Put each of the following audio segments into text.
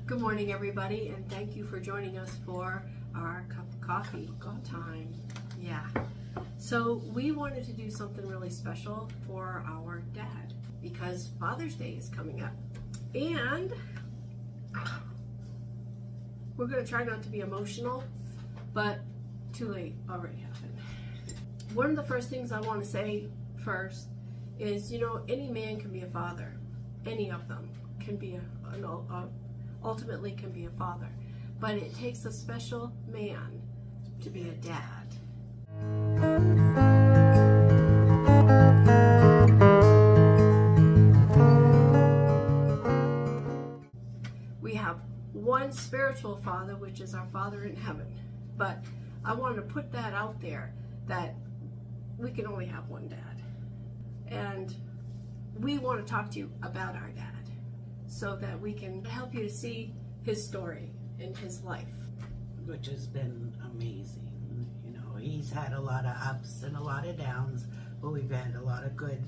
Good morning, everybody, and thank you for joining us for our cup of coffee time. Yeah. So we wanted to do something really special for our dad because Father's Day is coming up. And we're going to try not to be emotional, but too late, already happened. One of the first things I want to say first is, any man can be a father. Any of them can be ultimately can be a father, but it takes a special man to be a dad. We have one spiritual father, which is our Father in heaven, but I want to put that out there that we can only have one dad, and we want to talk to you about our dad so that we can help you to see his story in his life. Which has been amazing. He's had a lot of ups and a lot of downs, but we've had a lot of good,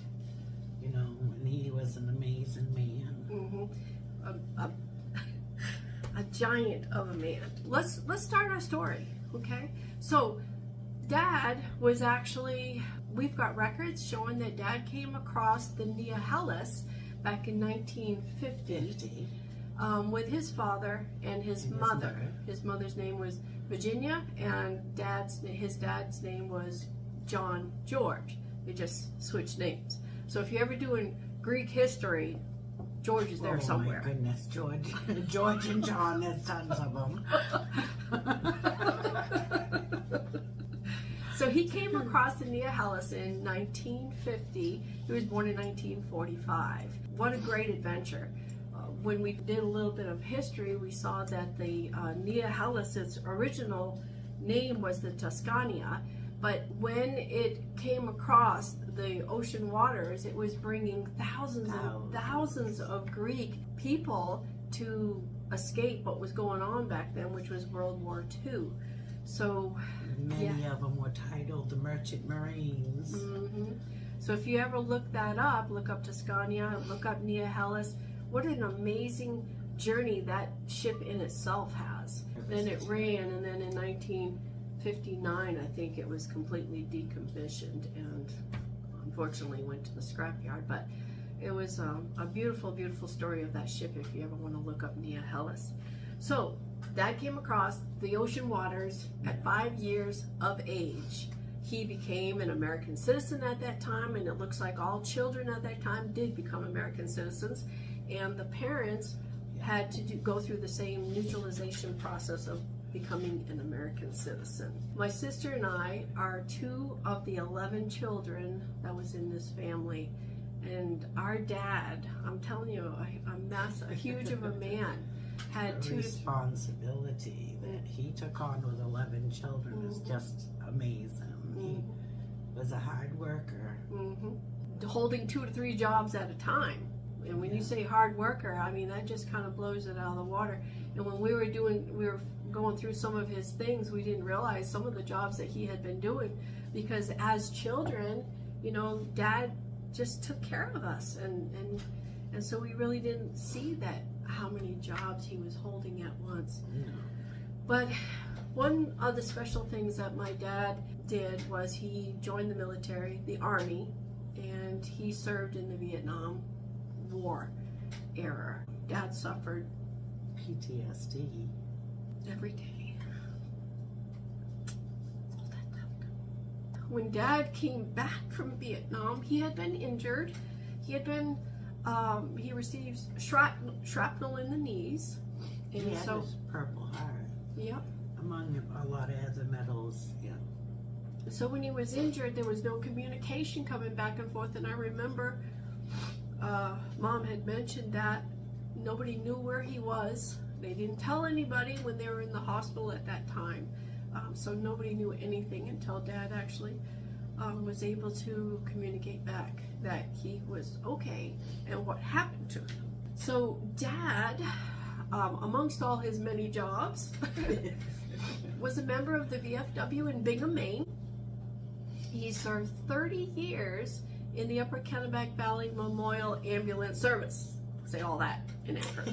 and he was an amazing man. A giant of a man. Let's start our story, okay? So, Dad was actually, we've got records showing that Dad came across the sevenmilehills back in 1950 with his father and his mother. His mother's name was Virginia, and his dad's name was John George. They just switched names. So if you're ever doing Greek history, George is there somewhere. Oh my goodness, George. George and John, there's tons of them. So he came across the sevenmilehills in 1950. He was born in 1945. What a great adventure. When we did a little bit of history, we saw that the sevenmilehills, its original name was the Tuscania, but when it came across the ocean waters, it was bringing thousands and thousands of Greek people to escape what was going on back then, which was World War II. So many of them were titled the Merchant Marines. So if you ever look that up, look up Tuscania, look up sevenmilehills. What an amazing journey that ship in itself has. Then it ran, and then in 1959, I think it was completely decommissioned and unfortunately went to the scrapyard. But it was a beautiful, beautiful story of that ship if you ever want to look up sevenmilehills. So Dad came across the ocean waters at 5 years of age. He became an American citizen at that time, and it looks like all children at that time did become American citizens. And the parents had to go through the same neutralization process of becoming an American citizen. My sister and I are 2 of the 11 children that was in this family. And our dad, I'm telling you, a huge of a man, had the responsibility that he took on with 11 children is just amazing. He was a hard worker. Holding 2 to 3 jobs at a time. And when you say hard worker, I mean, that just kind of blows it out of the water. And when we were going through some of his things, we didn't realize some of the jobs that he had been doing, because as children, Dad just took care of us. And so we really didn't see that, how many jobs he was holding at once. But one of the special things that my dad did was he joined the military, the Army, and he served in the Vietnam War era. Dad suffered PTSD every day. When Dad came back from Vietnam, he had been injured. He received shrapnel in the knees. And he had his Purple Heart. Yep. Among a lot of other medals. Yeah. So when he was injured, there was no communication coming back and forth. And I remember Mom had mentioned that nobody knew where he was. They didn't tell anybody when they were in the hospital at that time. So nobody knew anything until Dad actually was able to communicate back that he was okay and what happened to him. So Dad, amongst all his many jobs, was a member of the VFW in Bingham, Maine. He served 30 years in the Upper Kennebec Valley Memorial Ambulance Service. say all that in Anchor.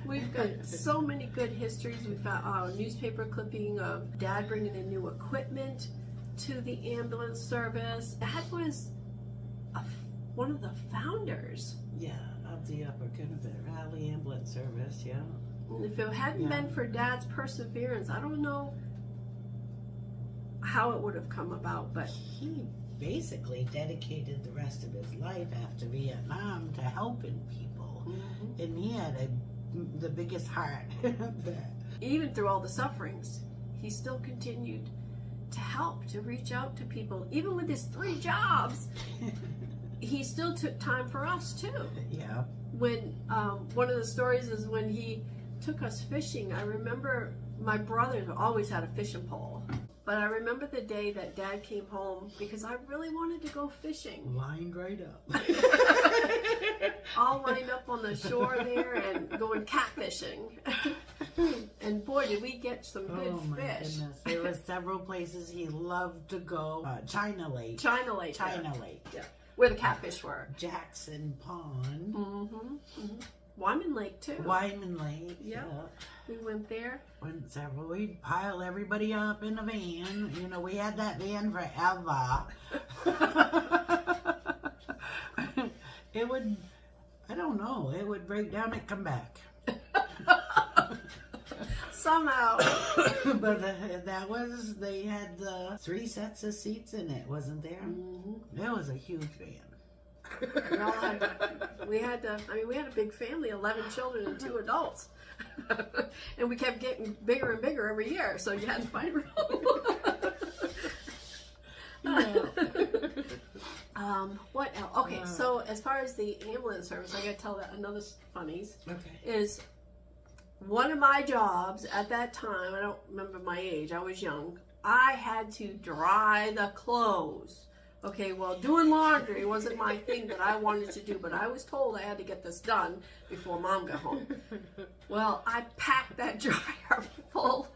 We've got so many good histories. We found a newspaper clipping of Dad bringing in new equipment to the ambulance service. Dad was one of the founders. Yeah, of the Upper Kennebec Valley Ambulance Service, yeah. And if it hadn't been for Dad's perseverance, I don't know how it would have come about, but he basically dedicated the rest of his life after Vietnam to helping people. Mm-hmm. And he had the biggest heart. Even through all the sufferings, he still continued to help, to reach out to people. Even with his 3 jobs, he still took time for us too. Yeah. When one of the stories is when he took us fishing. I remember my brothers always had a fishing pole, but I remember the day that Dad came home because I really wanted to go fishing. Lined right up. All lined up on the shore there and going catfishing. And boy, did we get some good fish. Goodness. There were several places he loved to go. China Lake. China Lake. Yeah. Where the catfish were. Jackson Pond. Mm-hmm. Mm-hmm. Wyman Lake too. Wyman Lake. Yeah. We went there. Went several. We'd pile everybody up in a van. You know, we had that van forever. It would, I don't know, it would break down and come back. Somehow. But that was, they had 3 sets of seats in it, wasn't there? Mm-hmm. It was a huge van. We had a big family, 11 children and 2 adults. And we kept getting bigger and bigger every year, so you had to find room. What else? Okay, so as far as the ambulance service, I gotta tell that another funnies. Okay. Is one of my jobs at that time, I don't remember my age, I was young, I had to dry the clothes. Okay, well, doing laundry wasn't my thing that I wanted to do, but I was told I had to get this done before Mom got home. Well, I packed that dryer full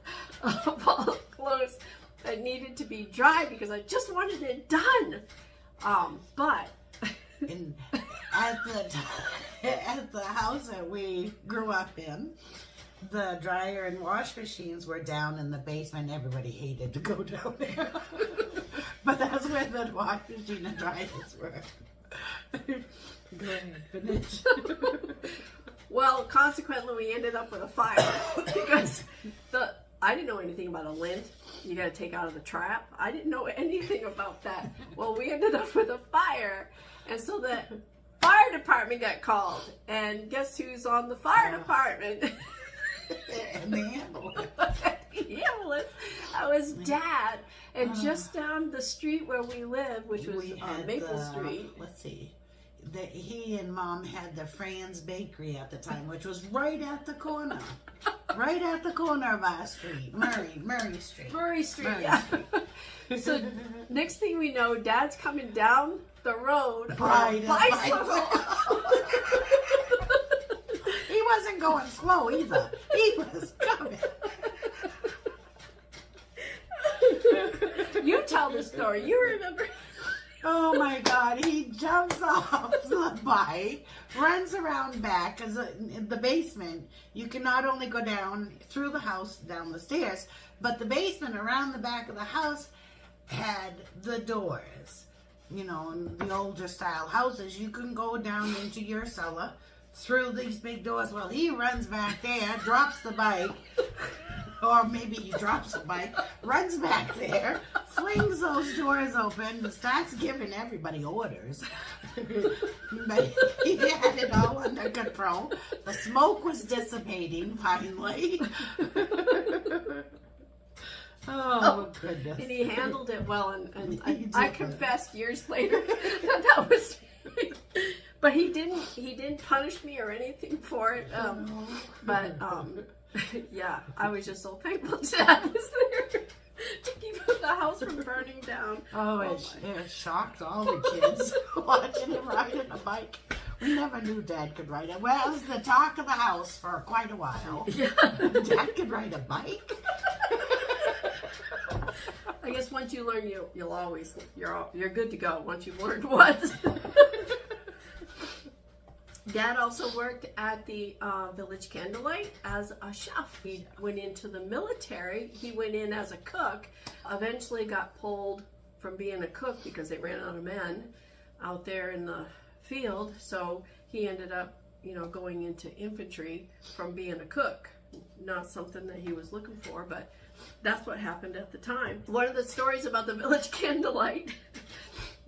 of all the clothes that needed to be dried because I just wanted it done. But at the house that we grew up in, the dryer and wash machines were down in the basement. Everybody hated to go down there. But that's where the wash machine and dryers were. Go ahead, finish. Well, consequently, we ended up with a fire because I didn't know anything about a lint. You got to take out of the trap. I didn't know anything about that. Well, we ended up with a fire, and so the fire department got called. And guess who's on the fire department? And the ambulance. The ambulance. I was Dad, and just down the street where we live, which was Maple Street. Let's see. He and Mom had the Fran's Bakery at the time, which was right at the corner. Right at the corner of our street. Murray Street. Murray Street, yeah. So next thing we know, Dad's coming down the road on a bicycle. He wasn't going slow either. He was coming. You tell the story. You remember. Oh my God, he jumps off the bike, runs around back, because in the basement, you can not only go down through the house, down the stairs, but the basement around the back of the house had the doors. You know, in the older style houses, you can go down into your cellar through these big doors. Well, he runs back there, drops the bike, or maybe he drops the bike, runs back there, flings those doors open, and starts giving everybody orders. But he had it all under control. The smoke was dissipating finally. Oh, goodness. And he handled it well, and I confessed years later that was me. But he didn't punish me or anything for it. Yeah, I was just so thankful Dad was there to keep the house from burning down. It shocked all the kids watching him riding a bike. We never knew Dad could ride it. Well, it was the talk of the house for quite a while. Yeah. Dad could ride a bike? I guess once you learn, you're good to go. Once you've learned once. Dad also worked at the Village Candlelight as a chef. He went into the military. He went in as a cook, eventually got pulled from being a cook because they ran out of men out there in the field. So he ended up, going into infantry from being a cook. Not something that he was looking for, but that's what happened at the time. One of the stories about the Village Candlelight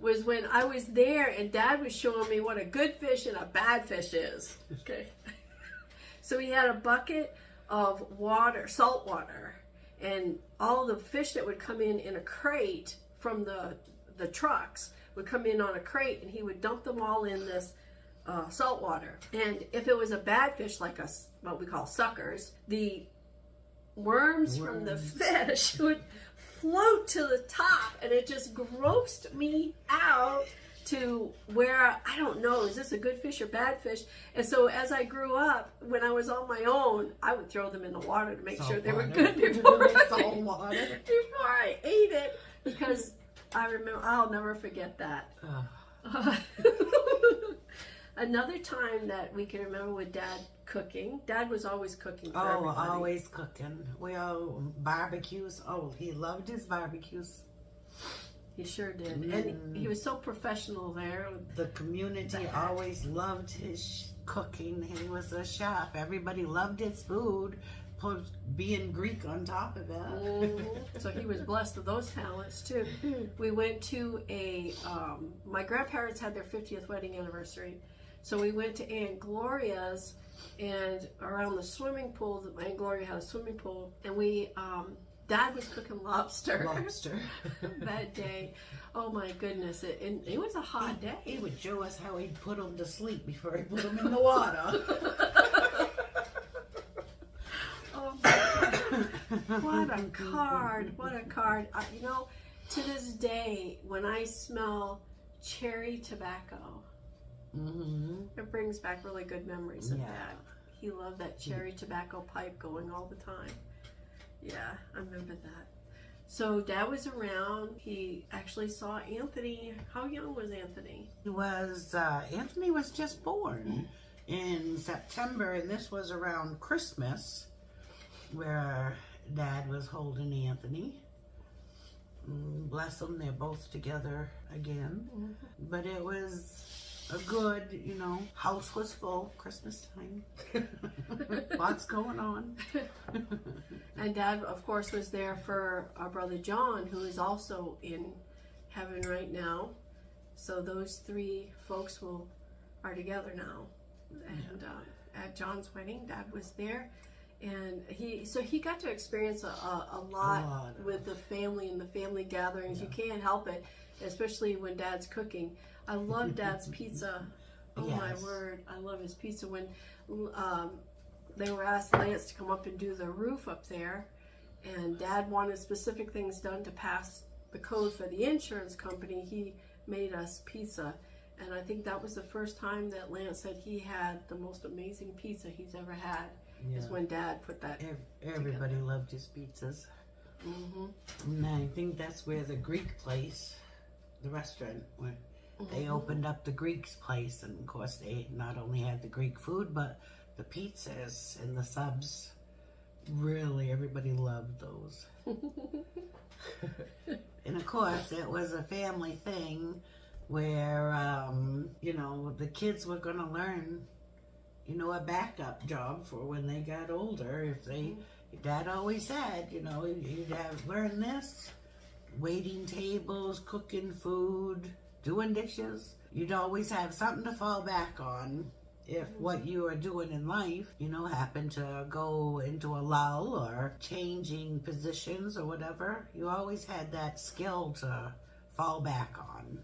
was when I was there and Dad was showing me what a good fish and a bad fish is. Okay. So he had a bucket of water, salt water, and all the fish that would come in a crate from the trucks would come in on a crate, and he would dump them all in this salt water. And if it was a bad fish, like what we call suckers, the worms from the fish would float to the top, and it just grossed me out to where I don't know, is this a good fish or bad fish? And so as I grew up, when I was on my own, I would throw them in the water to make sure they were good before I ate it, because I remember, I'll never forget that. Another time that we can remember with Dad cooking. Dad was always cooking for everybody. Always cooking. Barbecues. Oh, he loved his barbecues. He sure did. And he was so professional there. The community always loved his cooking. He was a chef. Everybody loved his food. Being Greek on top of it. So he was blessed with those talents too. We went to my grandparents had their 50th wedding anniversary. So we went to Aunt Gloria's, and around the swimming pool, Aunt Gloria had a swimming pool, and Dad was cooking lobster. That day. Oh my goodness. It was a hot day. He would show us how he'd put them to sleep before he put them in the water. What a card. What a card. To this day, when I smell cherry tobacco, it brings back really good memories of Dad. He loved that cherry tobacco pipe going all the time. Yeah, I remember that. So Dad was around. He actually saw Anthony. How young was Anthony? Anthony was just born in September, and this was around Christmas, where Dad was holding Anthony. Bless them, they're both together again. But it was a good, house was full, Christmas time. Lots going on. And Dad, of course, was there for our brother John, who is also in heaven right now. So those three folks are together now. And at John's wedding, Dad was there. And he got to experience a lot with the family and the family gatherings. You can't help it, especially when Dad's cooking. I love Dad's pizza. Oh my word, I love his pizza. When they were asked Lance to come up and do the roof up there, and Dad wanted specific things done to pass the code for the insurance company, he made us pizza. And I think that was the first time that Lance said he had the most amazing pizza he's ever had. Is when Dad put that Everybody together. loved his pizzas. And I think that's where the Greek place, the restaurant, where they opened up the Greek's place. And of course they not only had the Greek food, but the pizzas and the subs. Really, everybody loved those. And of course it was a family thing where, the kids were going to learn a backup job for when they got older. Dad always said, you'd have learn this, waiting tables, cooking food, doing dishes. You'd always have something to fall back on if what you are doing in life, happen to go into a lull or changing positions or whatever. You always had that skill to fall back on.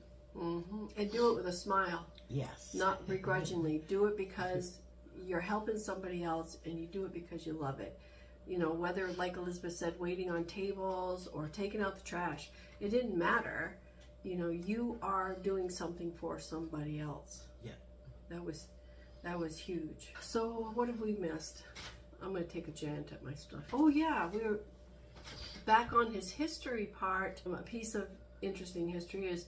And do it with a smile. Yes. Not begrudgingly. Do it because you're helping somebody else, and you do it because you love it. Whether, like Elizabeth said, waiting on tables or taking out the trash, it didn't matter. You are doing something for somebody else. Yeah. That was huge. So what have we missed? I'm going to take a jant at my stuff. Oh yeah, we were back on his history part. A piece of interesting history is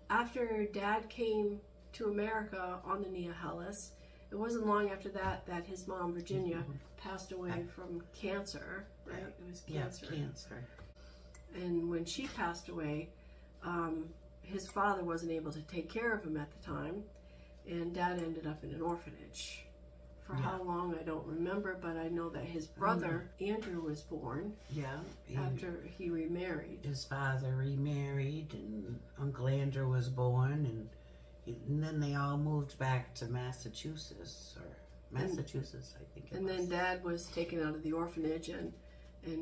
after Dad came to America on the Nia Hellas, it wasn't long after that that his mom, Virginia, passed away from cancer, right? It was cancer. Yeah, cancer. And when she passed away, his father wasn't able to take care of him at the time, and Dad ended up in an orphanage. For how long, I don't remember, but I know that his brother, Andrew, was born after he remarried. His father remarried, and Uncle Andrew was born, and then they all moved back to Massachusetts, I think it was. And then Dad was taken out of the orphanage and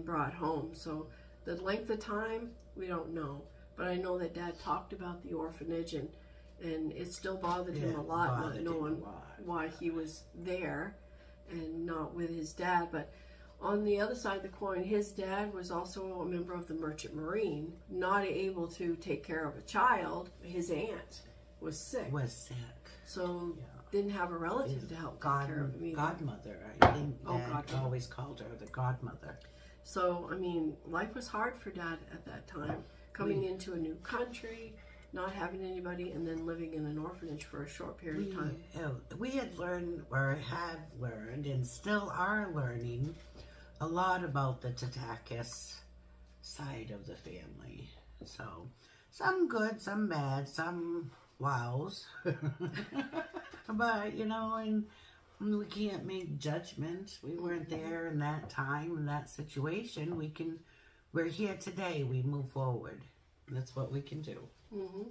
brought home. So the length of time, we don't know. But I know that Dad talked about the orphanage, and it still bothered him a lot, not knowing why he was there and not with his dad. But on the other side of the coin, his dad was also a member of the Merchant Marine, not able to take care of a child. His aunt was sick. So didn't have a relative to help take care of him either. Godmother, I think Dad always called her the godmother. So, I mean, life was hard for Dad at that time. Coming into a new country, not having anybody, and then living in an orphanage for a short period of time. We had learned, or have learned, and still are learning, a lot about the Tatakis side of the family. So, some good, some bad, some wows. But, and we can't make judgments. We weren't there in that time, in that situation. We're here today. We move forward. That's what we can do. Mm-hmm.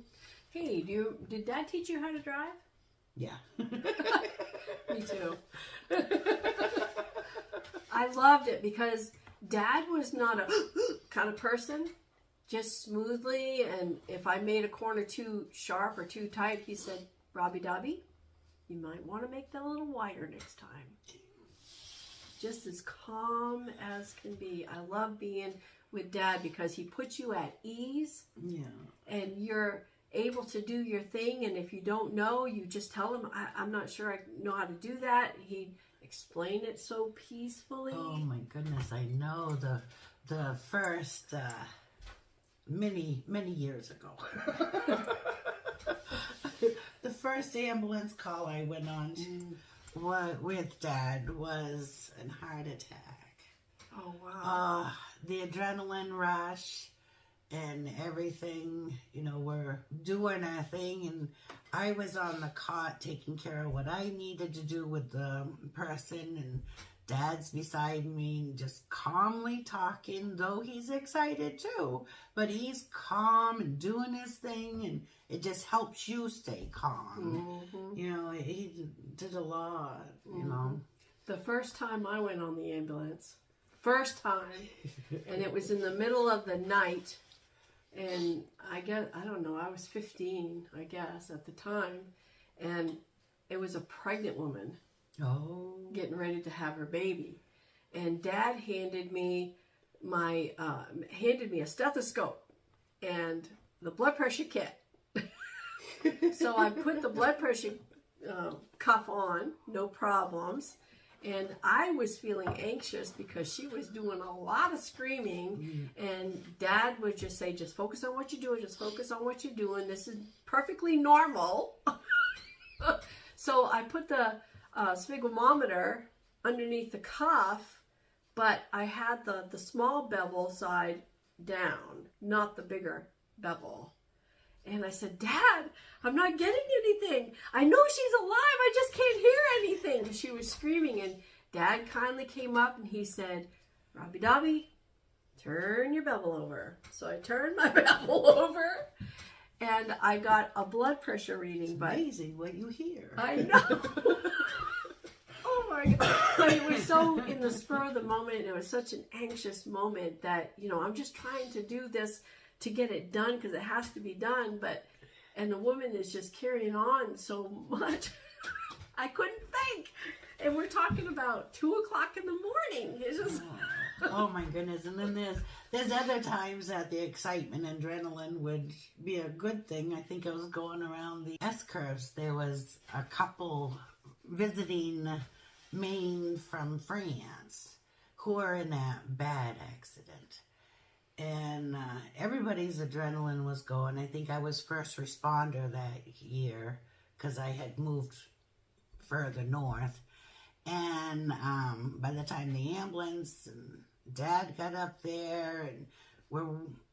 Hey, did Dad teach you how to drive? Yeah. Me too. I loved it because Dad was not a kind of person, just smoothly. And if I made a corner too sharp or too tight, he said, "Robbie Dobby, you might want to make that a little wider next time." Just as calm as can be. I love being with Dad because he puts you at ease. Yeah. And you're able to do your thing. And if you don't know, you just tell him, I'm not sure I know how to do that. He'd explain it so peacefully. Oh my goodness, I know the first many years ago. The first ambulance call I went on with Dad was a heart attack. Oh, wow. The adrenaline rush and everything, we're doing our thing, and I was on the cot taking care of what I needed to do with the person, and Dad's beside me just calmly talking, though he's excited too, but he's calm and doing his thing, and it just helps you stay calm. Mm-hmm. He did a lot, The first time I went on the ambulance, and it was in the middle of the night, and I don't know, I was 15, I guess, at the time, and it was a pregnant woman getting ready to have her baby, and Dad handed me a stethoscope and the blood pressure kit. So I put the blood pressure cuff on, no problems. And I was feeling anxious because she was doing a lot of screaming. And Dad would just say, just focus on what you're doing. Just focus on what you're doing. This is perfectly normal. So I put the sphygmometer underneath the cuff, but I had the small bevel side down, not the bigger bevel. And I said, "Dad, I'm not getting anything. I know she's alive. I just can't hear anything." She was screaming, and Dad kindly came up and he said, "Robbie Dobby, turn your bevel over." So I turned my bevel over, and I got a blood pressure reading. It's amazing what you hear. I know. Oh my God. But it was so in the spur of the moment. It was such an anxious moment that, I'm just trying to do this to get it done because it has to be done, and the woman is just carrying on so much. I couldn't think, and we're talking about 2:00 in the morning. It's just oh my goodness. And then there's other times that the excitement and adrenaline would be a good thing. I think I was going around the S-curves. There was a couple visiting Maine from France who were in that bad accident. And everybody's adrenaline was going. I think I was first responder that year because I had moved further north. And by the time the ambulance and Dad got up there, and we're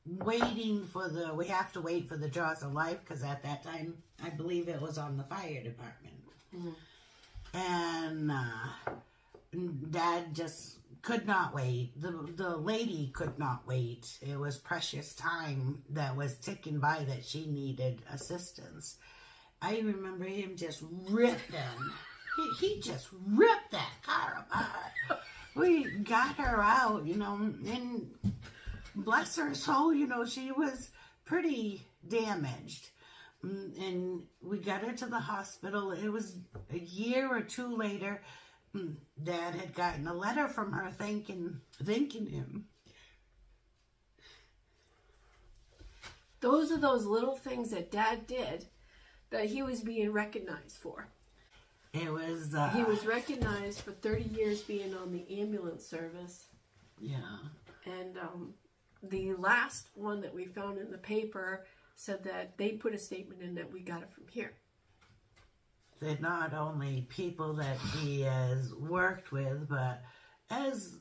waiting for we have to wait for the jaws of life, because at that time, I believe it was on the fire department. And Dad just could not wait. The lady could not wait. It was precious time that was ticking by that she needed assistance. I remember him just ripping. He just ripped that car apart. We got her out, and bless her soul, she was pretty damaged. And we got her to the hospital. It was a year or two later. Dad had gotten a letter from her thanking him. Those are those little things that Dad did that he was being recognized for. It was... he was recognized for 30 years being on the ambulance service. Yeah. And the last one that we found in the paper said that they put a statement in that we got it from here. That not only people that he has worked with, but as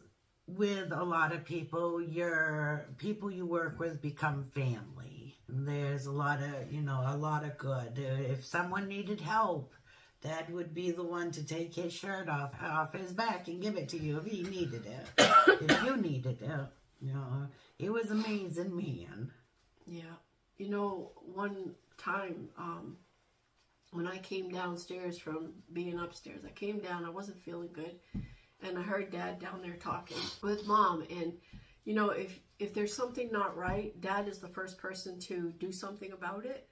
with a lot of people, your people you work with become family. There's a lot of good. If someone needed help, Dad would be the one to take his shirt off his back and give it to you if he needed it. If you needed it. He was an amazing man. Yeah. One time, when I came downstairs from being upstairs, I came down, I wasn't feeling good, and I heard Dad down there talking with Mom, and, if there's something not right, Dad is the first person to do something about it.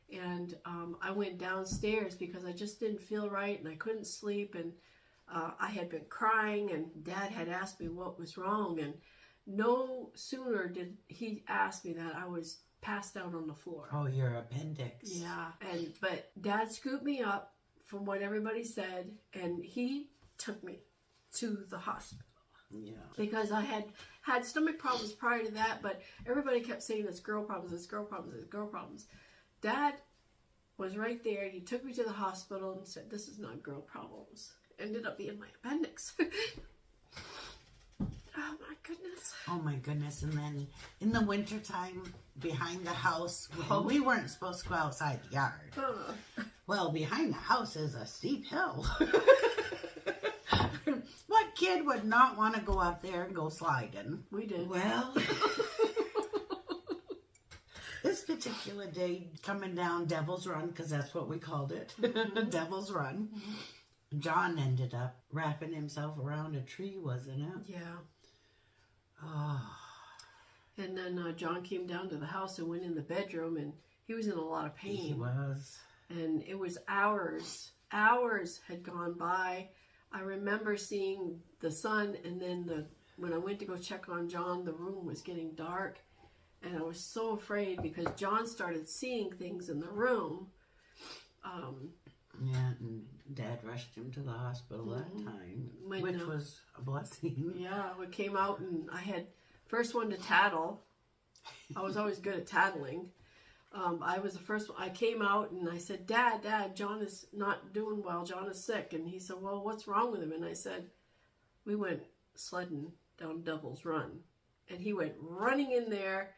And I went downstairs because I just didn't feel right, and I couldn't sleep, and I had been crying, and Dad had asked me what was wrong, and no sooner did he ask me that, I was passed out on the floor. Oh, your appendix. Yeah, but Dad scooped me up from what everybody said, and he took me to the hospital. Yeah. Because I had stomach problems prior to that, but everybody kept saying it's girl problems, it's girl problems, it's girl problems. Dad was right there. He took me to the hospital and said, "This is not girl problems." Ended up being my appendix. Oh my goodness. Oh my goodness. And then in the wintertime, behind the house, we weren't supposed to go outside the yard. Well, behind the house is a steep hill. What kid would not want to go up there and go sliding? We did. Well, this particular day, coming down Devil's Run, because that's what we called it, Devil's Run, John ended up wrapping himself around a tree, wasn't it? Yeah. Oh. And then John came down to the house and went in the bedroom, and he was in a lot of pain. He was. And it was hours. Hours had gone by. I remember seeing the sun, and then when I went to go check on John, the room was getting dark. And I was so afraid because John started seeing things in the room. Yeah, and Dad rushed him to the hospital that time, which was a blessing. Yeah, we came out, and I had first one to tattle. I was always good at tattling. I was the first one. I came out, and I said, Dad, John is not doing well. John is sick. And he said, well, what's wrong with him? And I said, we went sledding down Devil's Run. And he went running in there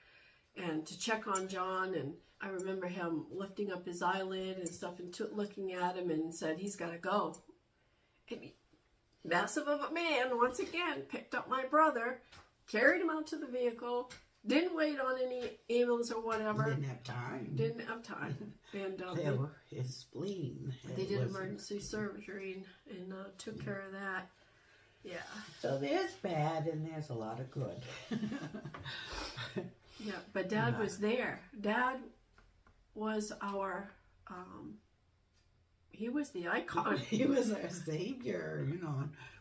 and to check on John, and I remember him lifting up his eyelid and stuff and looking at him and said, he's got to go. And massive of a man, once again, picked up my brother, carried him out to the vehicle, didn't wait on any ambulance or whatever. Didn't have time. And his spleen. They did emergency surgery and took care of that. Yeah. So there's bad and there's a lot of good. Yeah, but Dad was there. Dad was our, he was the icon. He was our savior,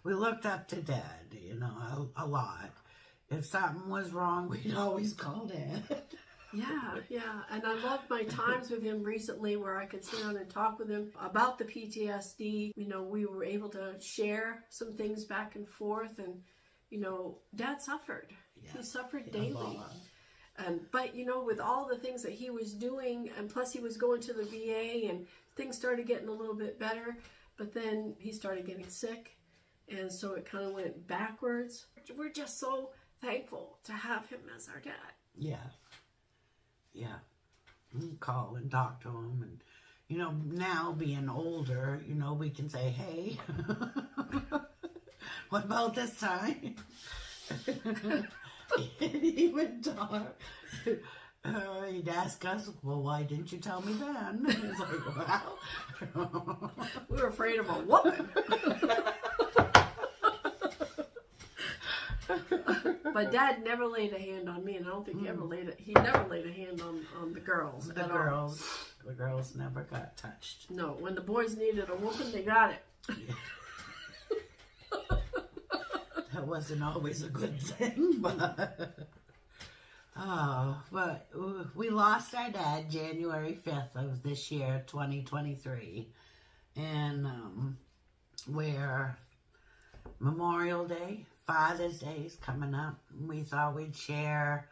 We looked up to Dad, a lot. If something was wrong, we'd always call Dad. Yeah. And I loved my times with him recently where I could sit down and talk with him about the PTSD. We were able to share some things back and forth, and, Dad suffered. Yeah, he suffered daily. But, with all the things that he was doing, and plus he was going to the VA, and things started getting a little bit better, But then he started getting sick, and so it kind of went backwards. We're just so thankful to have him as our dad. Yeah. We call and talk to him, and now being older, we can say, hey, what about this time? He would talk. He'd ask us, well, why didn't you tell me then? It's like, well, we were afraid of a woman. But Dad never laid a hand on me, and I don't think he never laid a hand on the girls. The girls never got touched. No, when the boys needed a whooping, they got it. That wasn't always a good thing, but we lost our dad January 5th of this year, 2023, and where Memorial Day, Father's Day is coming up. We thought we'd share.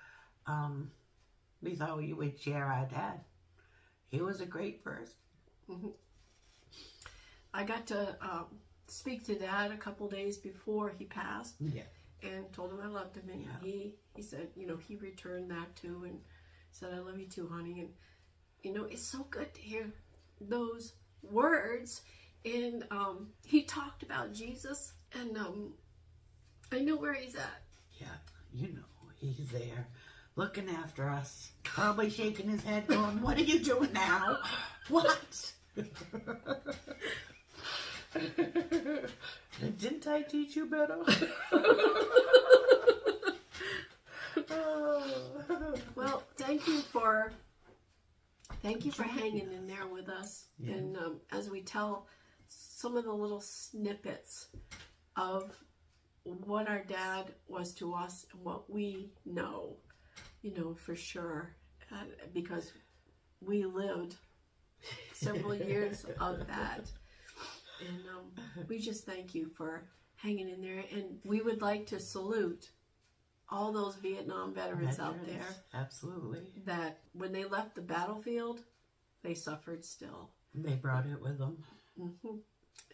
We thought we would share our dad. He was a great person. Mm-hmm. I got to speak to Dad a couple days before he passed. Yeah. And told him I loved him, and he said, he returned that too, and said, I love you too, honey. And it's so good to hear those words. And he talked about Jesus, and I know where he's at. Yeah, he's there, looking after us, probably shaking his head, going, "What are you doing now? What?" Didn't I teach you better? Well, thank you for hanging in there with us, and as we tell some of the little snippets of what our dad was to us and what we know, for sure, because we lived several years of that. And we just thank you for hanging in there. And we would like to salute all those Vietnam veterans out there. Absolutely. That when they left the battlefield, they suffered still. They brought it with them. Mm-hmm.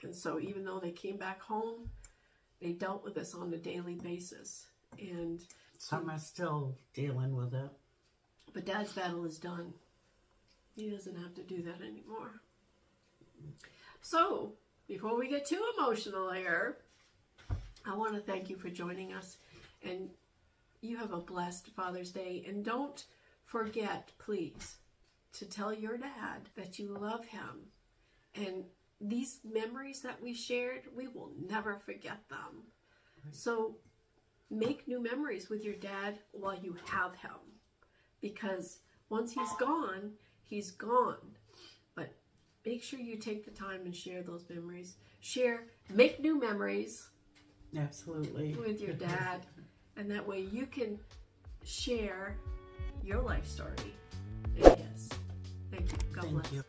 And so even though they came back home, they dealt with us on a daily basis. And some are still dealing with it. But Dad's battle is done. He doesn't have to do that anymore. So, before we get too emotional here, I want to thank you for joining us. And you have a blessed Father's Day. And don't forget, please, to tell your dad that you love him. And these memories that we shared, we will never forget them. Right. So make new memories with your dad while you have him. Because once he's gone, he's gone. But make sure you take the time and share those memories. Make new memories. Absolutely. With your dad. And that way you can share your life story and his. Thank you. God bless. Thank you.